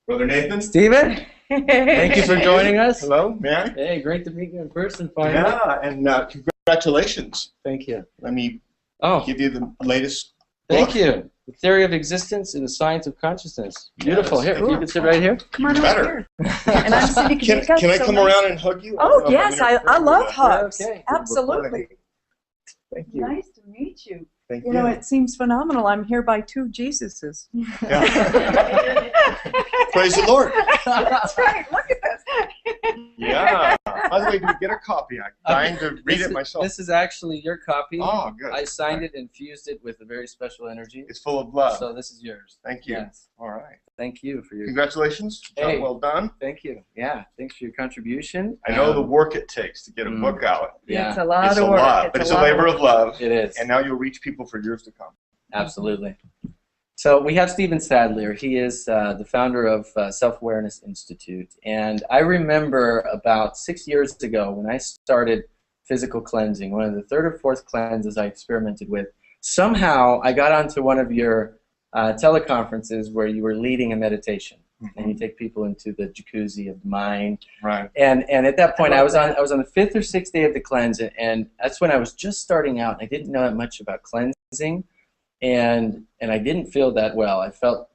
Brother Nathan. Stephen, thank you for joining us. Hello, may I? Hey, great to meet you in person finally. Yeah, and congratulations. Thank you. Let me Oh, give you the latest thank book. you. The Theory of Existence and the Science of Consciousness. Beautiful. Yes. Here, you can sit right here. Come on Better. over here. And I'm Cindy Kubica. Can I so come nice. around and hug you? Oh, yes, I love hugs. Okay. Absolutely. Thank you. Nice to meet you. Thank You know, it seems phenomenal. I'm here by two Jesuses. Yeah. Praise the Lord. That's right. Look at this. Yeah. By the way, did you get a copy? I'm dying to read it myself. This is actually your copy. Oh, good. I signed it and fused it with a very special energy. It's full of love. So this is yours. Thank you. Yes. All right. Thank you for your. Congratulations. Job Hey. well done. Thank you. Yeah. Thanks for your contribution. I know the work it takes to get a book out. Yeah. It's a lot It's a of work. lot, but it's a labor of love. It is. And now you'll reach people for years to come. Absolutely. So we have Stephen Sadleir. He is the founder of Self-Awareness Institute. And I remember about 6 years ago when I started physical cleansing, one of the third or fourth cleanses I experimented with, somehow I got onto one of your teleconferences where you were leading a meditation. Mm-hmm. And you take people into the jacuzzi of the mind. Right. And at that point I was on the fifth or sixth day of the cleanse, and that's when I was just starting out. I didn't know that much about cleansing. And I didn't feel that well. I felt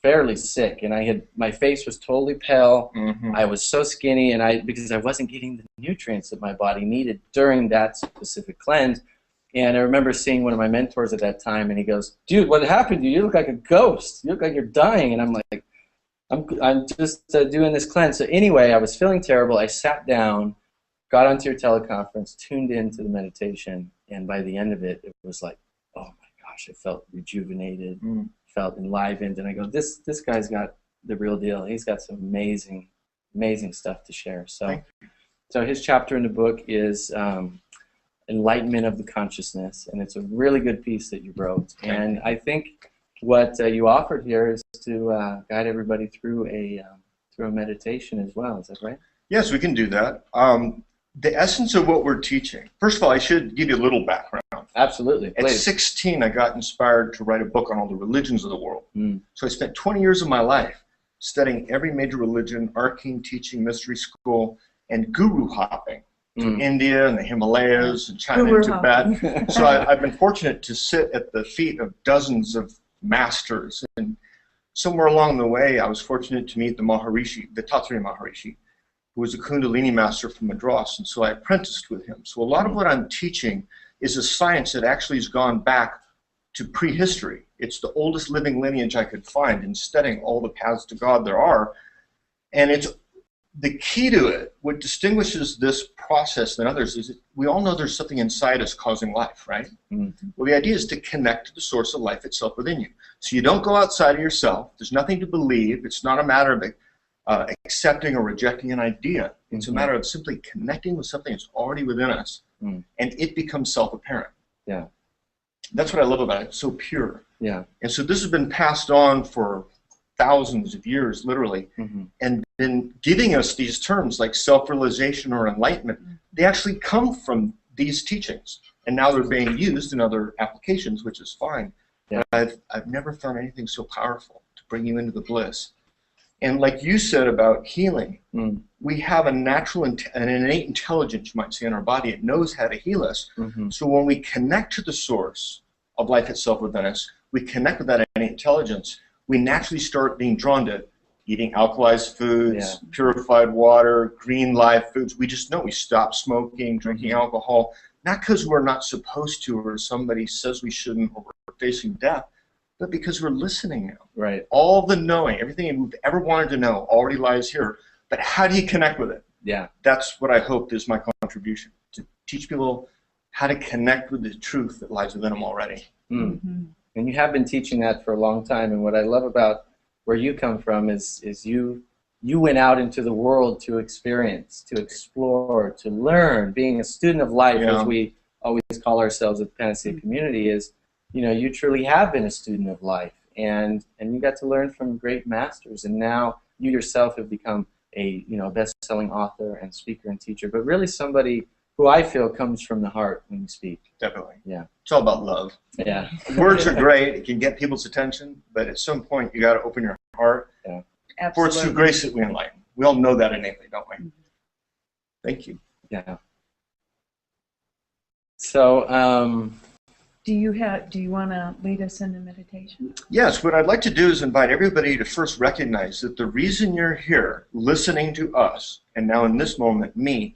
fairly sick, and my face was totally pale. Mm-hmm. I was so skinny, and because I wasn't getting the nutrients that my body needed during that specific cleanse. And I remember seeing one of my mentors at that time, and he goes, "Dude, what happened to you? You look like a ghost. You look like you're dying." And I'm like, "I'm just doing this cleanse." So anyway, I was feeling terrible. I sat down, got onto your teleconference, tuned into the meditation, and by the end of it, it was like, oh my gosh, I felt rejuvenated, felt enlivened, and I go, this guy's got the real deal. He's got some amazing, amazing stuff to share. So his chapter in the book is Enlightenment of the Consciousness, and it's a really good piece that you wrote. And I think what you offered here is to guide everybody through a meditation as well. Is that right? Yes, we can do that. The essence of what we're teaching. First of all, I should give you a little background. Absolutely. At 16, I got inspired to write a book on all the religions of the world. So I spent 20 years of my life studying every major religion, arcane teaching, mystery school, and guru hopping to India and the Himalayas and China and Tibet. So I've been fortunate to sit at the feet of dozens of masters. And somewhere along the way, I was fortunate to meet the Maharishi, the Tattva Maharishi, who was a Kundalini master from Madras, and so I apprenticed with him. So a lot of what I'm teaching is a science that actually has gone back to prehistory. It's the oldest living lineage I could find in studying all the paths to God there are. And it's the key to it, what distinguishes this process than others, is that we all know there's something inside us causing life, right? Well, the idea is to connect to the source of life itself within you. So you don't go outside of yourself. There's nothing to believe. It's not a matter of accepting or rejecting an idea. It's a matter of simply connecting with something that's already within us, and it becomes self-apparent. Yeah. That's what I love about it. It's so pure. Yeah. And so this has been passed on for thousands of years, literally, and been giving us these terms like self-realization or enlightenment. They actually come from these teachings, and now they're being used in other applications, which is fine. Yeah. But I've never found anything so powerful to bring you into the bliss. And like you said about healing, we have a natural, an innate intelligence, you might say, in our body. It knows how to heal us. So when we connect to the source of life itself within us, we connect with that innate intelligence, we naturally start being drawn to eating alkalized foods, purified water, green live foods. We just know. We stop smoking, drinking alcohol, not because we're not supposed to or somebody says we shouldn't or we're facing death, but because we're listening now. Right. All the knowing, everything we've ever wanted to know already lies here. But how do you connect with it? Yeah. That's what I hope is my contribution, to teach people how to connect with the truth that lies within them already. And you have been teaching that for a long time. And what I love about where you come from is you went out into the world to experience, to explore, to learn. Being a student of life, as we always call ourselves at the Panacea community, is, you know, you truly have been a student of life, and you got to learn from great masters, and now you yourself have become a best-selling author and speaker and teacher, but really somebody who I feel comes from the heart when you speak. Definitely. Yeah. It's all about love. Yeah. Words are great. It can get people's attention, but at some point you got to open your heart For it's through grace that we enlighten. We all know that innately, don't we? Mhm. Thank you. Yeah. So, Do you want to lead us in a meditation? Yes, what I'd like to do is invite everybody to first recognize that the reason you're here listening to us, and now in this moment, me,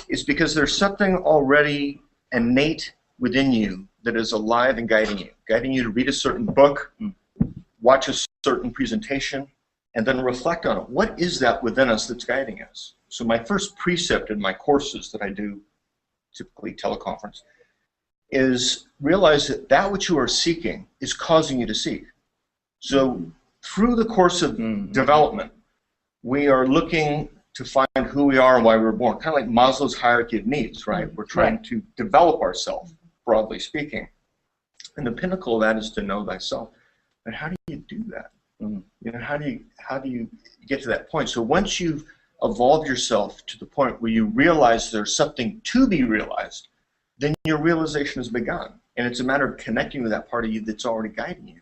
is because there's something already innate within you that is alive and guiding you to read a certain book, watch a certain presentation, and then reflect on it. What is that within us that's guiding us? So my first precept in my courses that I do, typically teleconference, is realize that that which you are seeking is causing you to seek. So through the course of development, we are looking to find who we are and why we were born. Kind of like Maslow's hierarchy of needs, right? We're trying to develop ourselves, broadly speaking. And the pinnacle of that is to know thyself. But how do you do that? You know, how do you get to that point? So once you've evolved yourself to the point where you realize there's something to be realized, then your realization has begun. And it's a matter of connecting with that part of you that's already guiding you.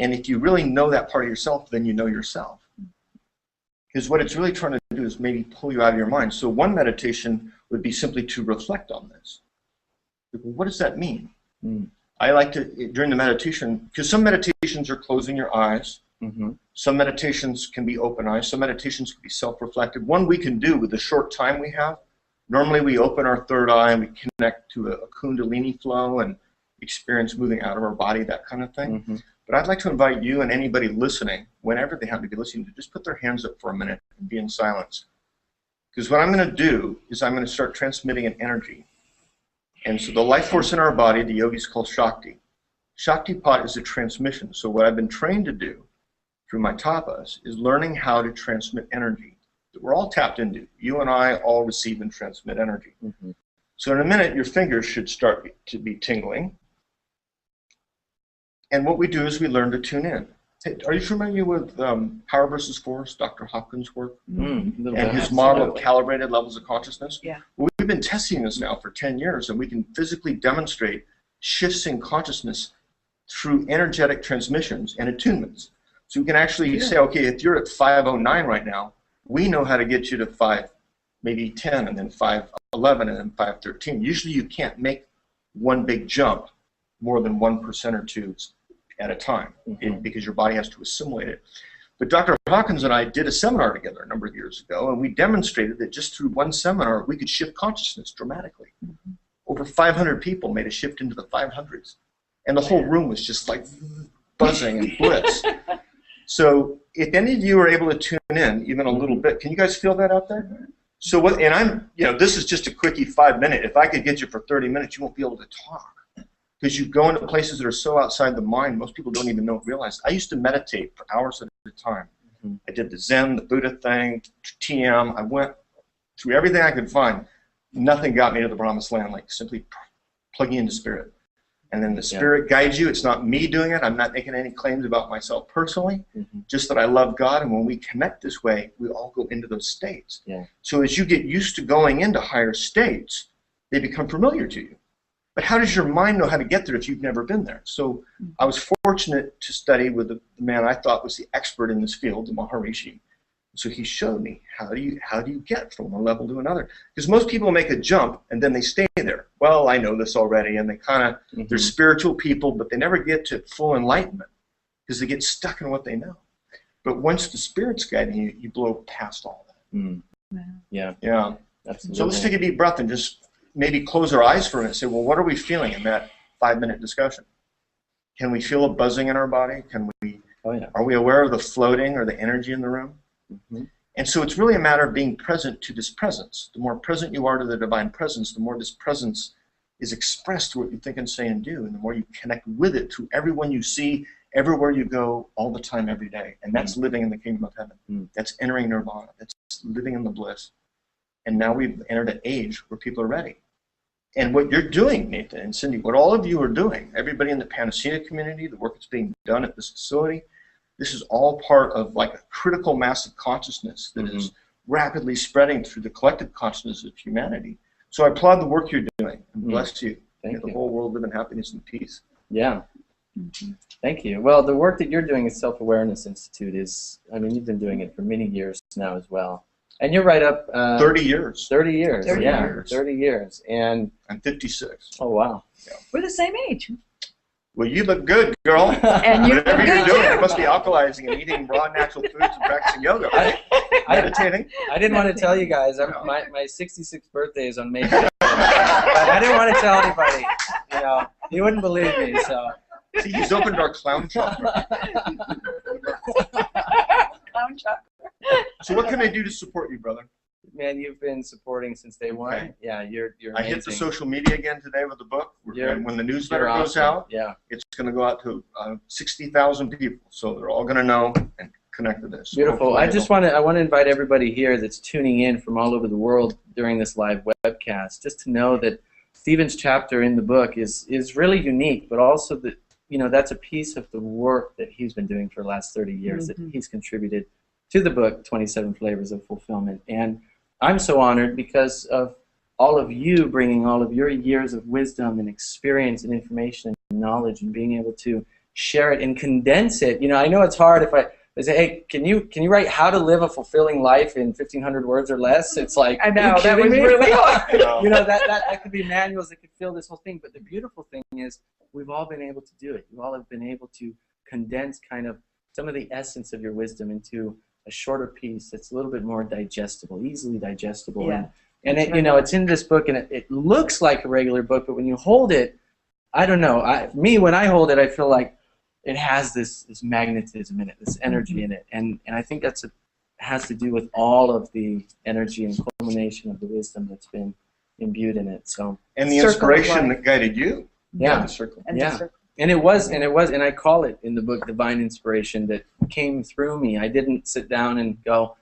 And if you really know that part of yourself, then you know yourself. Because what it's really trying to do is maybe pull you out of your mind. So one meditation would be simply to reflect on this. What does that mean? I like to, during the meditation, because some meditations are closing your eyes. Some meditations can be open eyes. Some meditations can be self-reflective. One we can do with the short time we have. Normally we open our third eye and we connect to a kundalini flow and experience moving out of our body, that kind of thing. But I'd like to invite you and anybody listening, whenever they happen to be listening, to just put their hands up for a minute and be in silence. Because what I'm going to do is I'm going to start transmitting an energy. And so the life force in our body, the yogis call Shakti. Shaktipat is a transmission. So what I've been trained to do through my tapas is learning how to transmit energy that we're all tapped into. You and I all receive and transmit energy. So in a minute, your fingers should start to be tingling. And what we do is we learn to tune in. Hey, are you familiar with Power versus Force, Dr. Hopkins' work? And his model of calibrated levels of consciousness? Yeah. Well, we've been testing this now for 10 years, and we can physically demonstrate shifts in consciousness through energetic transmissions and attunements. So we can actually say, okay, if you're at 509 right now, we know how to get you to 5, maybe 10, and then 511, and then 513. Usually you can't make one big jump more than 1% or 2 at a time because your body has to assimilate it. But Dr. Hawkins and I did a seminar together a number of years ago, and we demonstrated that just through one seminar, we could shift consciousness dramatically. Over 500 people made a shift into the 500s. And the whole room was just like buzzing and bliss. So if any of you are able to tune in even a little bit, can you guys feel that out there? So what, and I'm, you know, this is just a quickie 5-minute. If I could get you for 30 minutes, you won't be able to talk. Because you go into places that are so outside the mind, most people don't even realize. I used to meditate for hours at a time. I did the Zen, the Buddha thing, TM. I went through everything I could find. Nothing got me to the promised land, like simply plugging into spirit. And then the spirit guides you. It's not me doing it. I'm not making any claims about myself personally, just that I love God. And when we connect this way, we all go into those states. So as you get used to going into higher states, they become familiar to you. But how does your mind know how to get there if you've never been there? So I was fortunate to study with the man I thought was the expert in this field, the Maharishi. So he showed me how do you get from one level to another? Because most people make a jump and then they stay there. Well, I know this already, and they kind of they're spiritual people, but they never get to full enlightenment because they get stuck in what they know. But once the spirit's guiding you, you blow past all that. Yeah. Absolutely. So let's take a deep breath and just maybe close our eyes for a minute and say, well, what are we feeling in that 5-minute discussion? Can we feel a buzzing in our body? Can we? Are we aware of the floating or the energy in the room? And so it's really a matter of being present to this presence. The more present you are to the divine presence, the more this presence is expressed through what you think and say and do, and the more you connect with it through everyone you see, everywhere you go, all the time, every day. And that's living in the kingdom of heaven. That's entering nirvana. That's living in the bliss. And now we've entered an age where people are ready. And what you're doing, Nathan and Cindy, what all of you are doing, everybody in the Panacea community, the work that's being done at this facility, this is all part of like a critical mass of consciousness that is rapidly spreading through the collective consciousness of humanity. So I applaud the work you're doing and bless you. May the whole world live in happiness and peace. Yeah. Thank you. Well, the work that you're doing at Self-Awareness Institute is, I mean, you've been doing it for many years now as well. And you're right up... 30 years. 30 years, 30 yeah. years. 30 years. And I'm 56. oh, wow. Yeah. We're the same age. Well, you look good, girl. And you look Whatever you're good, doing, too. you must be alkalizing and eating raw natural foods and practicing yoga. Meditating. I didn't want to tell you guys. My 66th birthday is on May 5th. But I didn't want to tell anybody. You know, you wouldn't believe me, so... See, he's opened our clown chakra. Clown chakra. So what can I do to support you, brother? Man, you've been supporting since day one. Okay. Yeah, you're I amazing. hit the social media again today with the book. And when the newsletter You're goes awesome. out, Yeah. it's going to go out to 60,000 people. So they're all going to know and connect to this. Beautiful. Hopefully I want to invite everybody here that's tuning in from all over the world during this live webcast, just to know that Stephen's chapter in the book is really unique, but also that, you know, that's a piece of the work that he's been doing for the last 30 years that he's contributed to the book, 27 Flavors of Fulfillment. And I'm so honored because of all of you bringing all of your years of wisdom and experience and information and knowledge and being able to share it and condense it. You know, I know it's hard if I say, hey, can you write how to live a fulfilling life in 1,500 words or less? It's like, I know, that was me? really hard. You know, that could be manuals that could fill this whole thing. But the beautiful thing is we've all been able to do it. You all have been able to condense kind of some of the essence of your wisdom into a shorter piece that's a little bit more digestible, easily digestible. Yeah. And it, you know, it's in this book, and it looks like a regular book, but when you hold it, I don't know. When I hold it, I feel like it has this magnetism in it, this energy in it, and I think has to do with all of the energy and culmination of the wisdom that's been imbued in it. So and the Circle of inspiration life. that guided you. Yeah. The circle. And Yeah. the circle. And it was, and I call it in the book divine inspiration that came through me. I didn't sit down and go,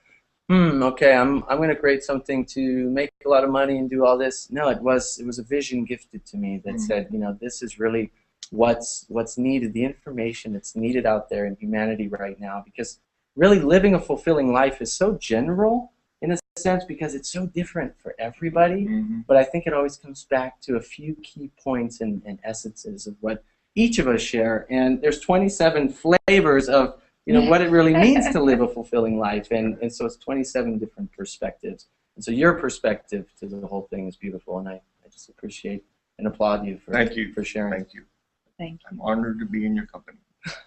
okay, I'm going to create something to make a lot of money and do all this. No, it was a vision gifted to me that said, you know, this is really what's needed, the information that's needed out there in humanity right now, because really living a fulfilling life is so general in a sense because it's so different for everybody, but I think it always comes back to a few key points and essences of what each of us share, and there's 27 flavors of, you know, what it really means to live a fulfilling life, and so it's 27 different perspectives, and so your perspective to the whole thing is beautiful, and I just appreciate and applaud you for sharing. Thank you. Thank you. I'm honored to be in your company.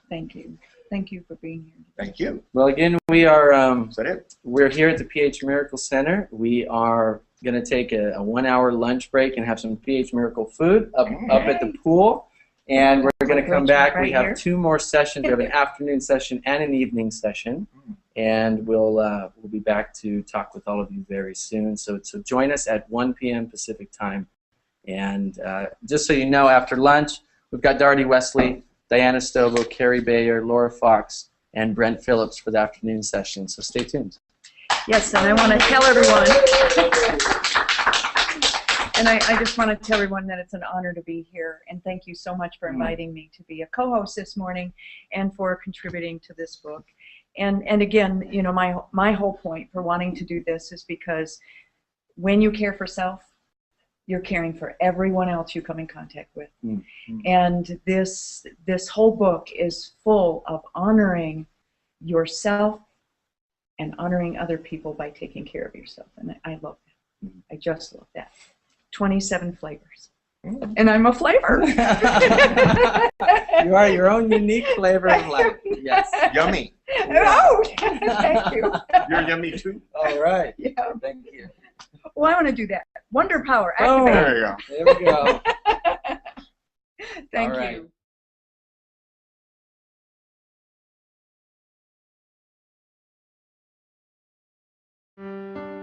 Thank you. Thank you for being here. Thank you. Well, again, we are Is that it? we're here at the PH Miracle Center. We are going to take a 1-hour lunch break and have some PH Miracle food up at the pool. And we're going to come back. We have 2 more sessions. We have an afternoon session and an evening session. And we'll be back to talk with all of you very soon. So join us at 1 p.m. Pacific time. And just so you know, after lunch, we've got Darity Wesley, Diana Stobo, Carrie Bayer, Laura Fox, and Brent Phillips for the afternoon session. So stay tuned. Yes, and I want to tell everyone, and I just want to tell everyone that it's an honor to be here, and thank you so much for inviting me to be a co-host this morning and for contributing to this book. And again, you know, my whole point for wanting to do this is because when you care for self, you're caring for everyone else you come in contact with. And this whole book is full of honoring yourself and honoring other people by taking care of yourself. And I love that. I just love that. 27 flavors. And I'm a flavor. You are your own unique flavor of life. Yes. Yummy. Oh, thank you. You're yummy too. All right. Yeah. Thank you. Well, I want to do that. Wonder power. Oh, Activate. There you go. There we go. Thank All right. you.